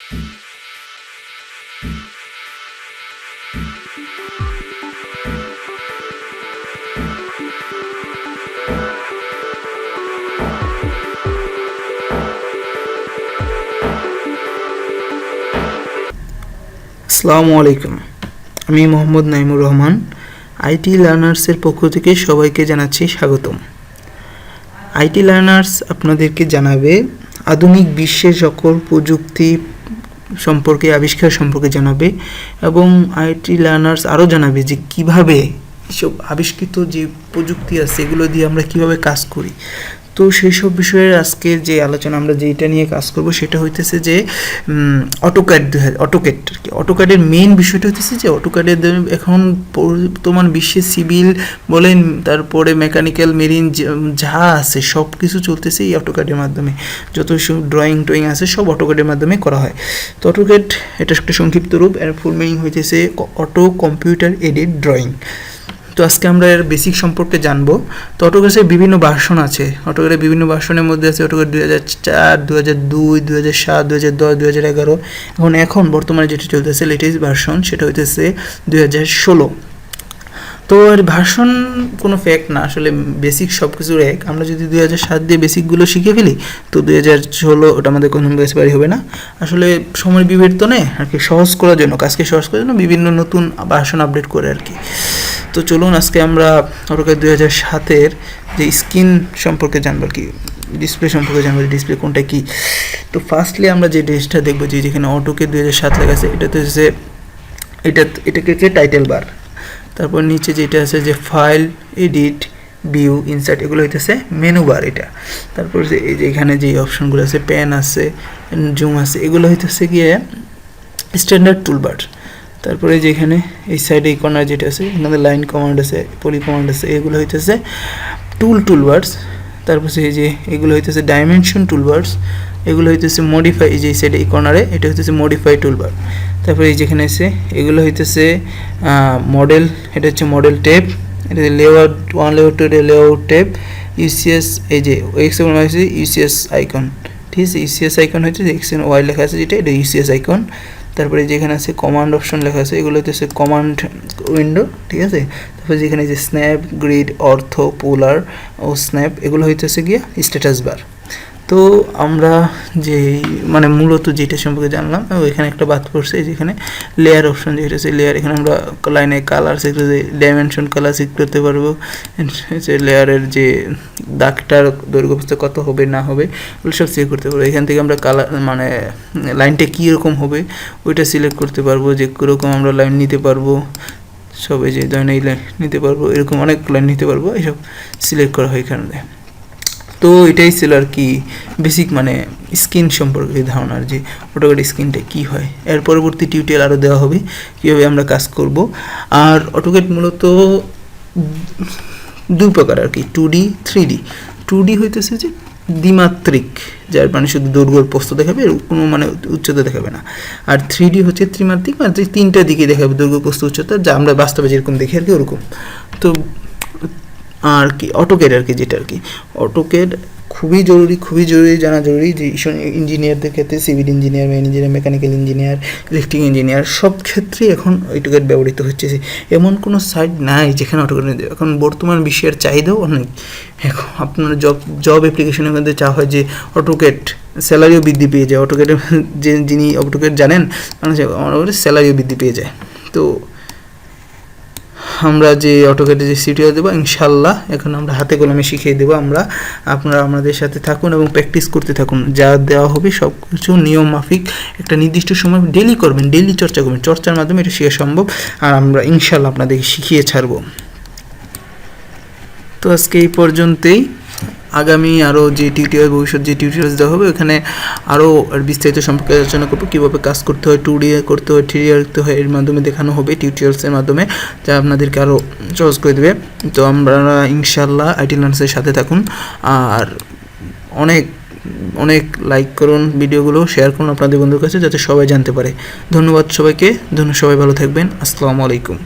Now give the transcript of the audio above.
আসসালামু আলাইকুম, আমি মোহাম্মদ নাইমুর রহমান। আইটি লার্নার্সের পক্ষ থেকে সবাইকে জানাচ্ছি স্বাগতম। আইটি লার্নার্স আপনাদেরকে জানাবে আধুনিক বিশ্বের সকল প্রযুক্তি সম্পর্কে, আবিষ্কার সম্পর্কে জানাবে, এবং আইটি লার্নার্স আরও জানাবে যে কিভাবে এসব আবিষ্কৃত যে প্রযুক্তি আছে এগুলো দিয়ে আমরা কিভাবে কাজ করি। তো সেই সব বিষয়ের আজকে যে আলোচনা, আমরা যেটা নিয়ে কাজ করব সেটা হইতেছে যে অটোক্যাডের মেইন বিষয়টা হইতেছে যে অটোক্যাডের এখন বর্তমান বিশ্বে সিভিল বলেন, তারপরে মেকানিক্যাল, মেরিন যা আছে সব কিছু চলতেছে এই অটোক্যাডের মাধ্যমে। যত সব ড্রয়িং আছে সব অটোক্যাডের মাধ্যমে করা হয়। তো অটোক্যাড এটা একটা সংক্ষিপ্ত রূপ, এর ফুল মিনিং হইতেছে অটো কম্পিউটার এডেড ড্রয়িং। তো আজকে আমরা এর বেসিক সম্পর্কে জানবো। তো অটোক্যাডের বিভিন্ন ভার্সন আছে। অটোক্যাডের বিভিন্ন ভার্সনের মধ্যে আছে অটোক্যাড 2004, 2002, 2007, 2010, 2011। এখন বর্তমানে যেটা চলতেছে লেটেস্ট ভার্সন সেটা হইতেছে 2016। তো এর ভার্সন কোনো ফ্যাক্ট না, আসলে বেসিক সব কিছুর এক। আমরা যদি 2007 দিয়ে বেসিকগুলো শিখে ফেলি তো 2016 ওটা আমাদের কোনো বেসবারি হবে না। আসলে সময়ের বিবর্তনে আর কি সহজ করার জন্য, কাজকে সহজ করার জন্য বিভিন্ন নতুন ভার্সন আপডেট করে আর কি। তো চলুন আজকে আমরা অটোক্যাড 2007-এর যে স্ক্রিন সম্পর্কে জানবো আর কি, ডিসপ্লে সম্পর্কে জানবো, ডিসপ্লে কোনটা কি। তো ফার্স্টলি আমরা যে ড্রেসটা দেখবো, যে যেখানে অটোক্যাড 2007 লেখা আছে এটাতে হচ্ছে এটাকে হচ্ছে টাইটেল বার। তারপর নিচে যেটা আছে যে ফাইল, এডিট, ভিউ, ইনসার্ট, এগুলো হইতেছে মেনু বার এটা। তারপর যে এই যে এখানে যে অপশনগুলো আছে, পেন আছে, জুম আছে, এগুলো হইতেছে গিয়ে স্ট্যান্ডার্ড টুলবার। তারপরে যেখানে এই সাইডে এই কর্নার যেটা আছে এখানে লাইন কমান্ড আছে, পলি কমান্ড আছে, এগুলো হইতেছে টুলবার্স। তারপর এই যে এগুলো হইতেছে ডাইমেনশন টুলবার্স, এগুলো হইতেছে মডিফাই, এই যে এই সাইডে এই কর্নারে এটা হইতেছে মডিফাই টুলবার। তারপরে এই যেখানে আছে এগুলো হইতেছে মডেল, এটা হচ্ছে মডেল টেপ, এটা layout 1, layout 2, layout tab, UCS, এই যে এক্সএমএল হচ্ছে ইউসিএস আইকন, ঠিক আছে। ইউসিএস আইকন হচ্ছে এক্সএমএল লেখা আছে যেটা, এটা ইউসিএস আইকন। তারপরে যেখানে আছে কমান্ড অপশন লেখা আছে, এগুলো হচ্ছে কমান্ড উইন্ডো, ঠিক আছে। তারপরে যেখানে যে স্ন্যাপ, গ্রিড, অর্থ, পোলার ও স্ন্যাপ, এগুলো হইতেছে গিয়ে স্ট্যাটাস বার। তো আমরা যে মানে মূলত যেটা সম্পর্কে জানলাম, এখানে একটা বাদ পড়ছে, যেখানে লেয়ার অপশন যেটা আছে লেয়ার, এখানে আমরা লাইনে কালার সিলেক্ট করতে, ডাইমেনশন কালার সিলেক্ট করতে পারবো, লেয়ারের যে দাগটার দৈর্ঘ্য প্রস্থ কত হবে না হবে ওগুলো সব সিলেক্ট করতে পারবো। এখান থেকে আমরা কালার মানে লাইনটা কীরকম হবে ওইটা সিলেক্ট করতে পারবো, যে কীরকম আমরা লাইন নিতে পারবো, সব এই যে ধরেন এই লাইন নিতে পারবো, এরকম অনেক লাইন নিতে পারবো, এইসব সিলেক্ট করা হয় এখানে। তো এটাই ছিল আর কি বেসিক মানে স্ক্রিন সম্পর্কে ধারণার, যে অটোক্যাড স্ক্রিনটা কী হয়। এর পরবর্তী টিউটোরিয়াল আরও দেওয়া হবে কীভাবে আমরা কাজ করব। আর অটোক্যাড মূলত দুই প্রকার আর কি, 2D, 3D। 2D হইতেছে যে দ্বিমাত্রিক, যার মানে শুধু দৈর্ঘ্য প্রস্থ দেখাবে, কোনো মানে উচ্চতা দেখাবে না। আর 3D হচ্ছে ত্রিমাত্রিক, মানে তিনটা দিকে দেখাবে, দৈর্ঘ্য প্রস্থ উচ্চতা, যা আমরা বাস্তবে যেরকম দেখি আর কি ওরকম। তো আর কি অটোক্যাড আর কি, যেটা আর কি অটোক্যাড খুবই জরুরি জানা জরুরি, যে ইঞ্জিনিয়ারদের ক্ষেত্রে, civil engineer, main engineer, mechanical engineer, electric engineer, সব ক্ষেত্রেই এখন অটোক্যাড ব্যবহৃত হচ্ছে। এমন কোনো সাইট নাই যেখানে অটোক্যাড নেই। এখন বর্তমান বিশ্বের চাহিদাও অনেক। এখন আপনার জব অ্যাপ্লিকেশনের মধ্যে চাওয়া হয় যে অটোক্যাড, স্যালারিও বৃদ্ধি পেয়ে যায়। অটোক্যাডের যিনি অটোক্যাড জানেন মানে স্যালারিও বৃদ্ধি পেয়ে যায়। তো আমরা যে অটোক্যাডে যে টিউটোরিয়াল দেবো ইনশাল্লাহ এখন আমরা হাতে কলমে শিখিয়ে দেবো। আপনারা আমাদের সাথে থাকুন এবং প্র্যাকটিস করতে থাকুন। যা দেওয়া হবে সব কিছু নিয়ম মাফিক একটা নির্দিষ্ট সময় ডেইলি করবেন, ডেইলি চর্চা করবেন। চর্চার মাধ্যমে এটা শেখা সম্ভব, আর আমরা ইনশাল্লাহ আপনাদেরকে শিখিয়ে ছাড়বো। তো আজকে এই পর্যন্তই। আগামী আরও যে টিউটোরিয়াল, ভবিষ্যৎ যে টিউটোরিয়ালস দেওয়া হবে ওখানে আরও বিস্তারিত সম্পর্কে আলোচনা করবো, কীভাবে কাজ করতে হয়, 2D করতে হয়, 3D করতে হয়, এর মাধ্যমে দেখানো হবে টিউটোরিয়ালসের মাধ্যমে, যা আপনাদেরকে আরও সহজ করে দেবে। তো আমরা ইনশাল্লাহ আইটি লার্নার্সের সাথে থাকুন, আর অনেক লাইক করুন, ভিডিওগুলো শেয়ার করুন আপনাদের বন্ধুর কাছে, যাতে সবাই জানতে পারে। ধন্যবাদ সবাইকে, সবাই ভালো থাকবেন। আসসালামু আলাইকুম।